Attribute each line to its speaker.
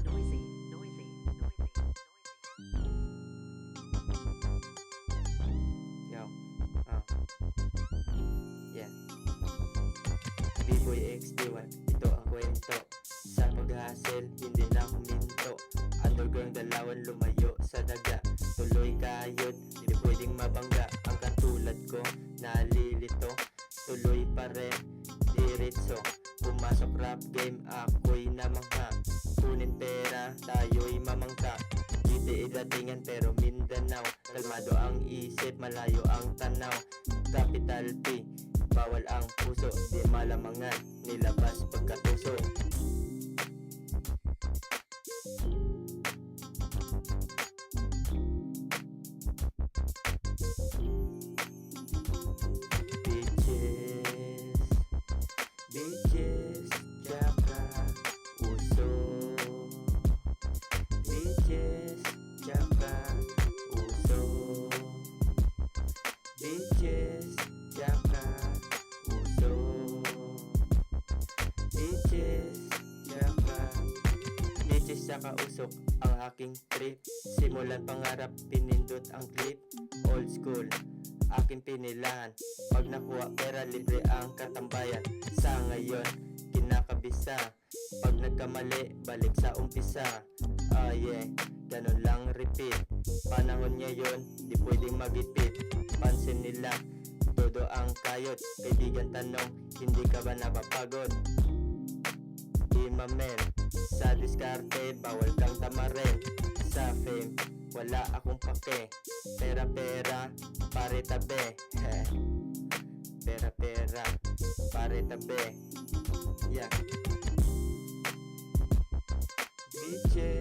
Speaker 1: Noisy, noisy, noisy,
Speaker 2: Yo, yeah. B-Boy XD1, ito ang kwento. Sa pag-hustle, hindi na huminto. Underground dalawan, lumayo sa daga. Tuloy kayod, hindi pwedeng mabangga. Ang katulad ko, nalilito. Tuloy pa rin, diretso. Pumasok rap game, ako'y namangha. Kunin pera, tayo'y mamangka. Hindi datingan pero Mindanao. Kalmado ang isip, malayo ang tanaw. Capital P, bawal ang puso. Di malamangan, nilabas pagkatuso. Bitches, tsaka uso. Bitches, tsaka uso. Bitches, tsaka uso. Bitches, tsaka bitches, tsaka usok ang aking trip. Simulan pangarap, pinindot ang clip. Old school, aking pinilahan. Pag nakuha pera, libre ang katambayan. Sa ngayon, kinakabisa. Pag nagkamali, balik sa umpisa. Yeah, ganun lang repeat. Panahon niya yon, di pwedeng magipit. Pansin nila, todo ang kayod. Kaibigan tanong, hindi ka ba napapagod? Di mamen, sa diskarte, bawal kang tamarin. Sa fame, wala akong pake. Pera-pera, pare tabi. Pera-pera, pare tabi. Yeah. Bitches,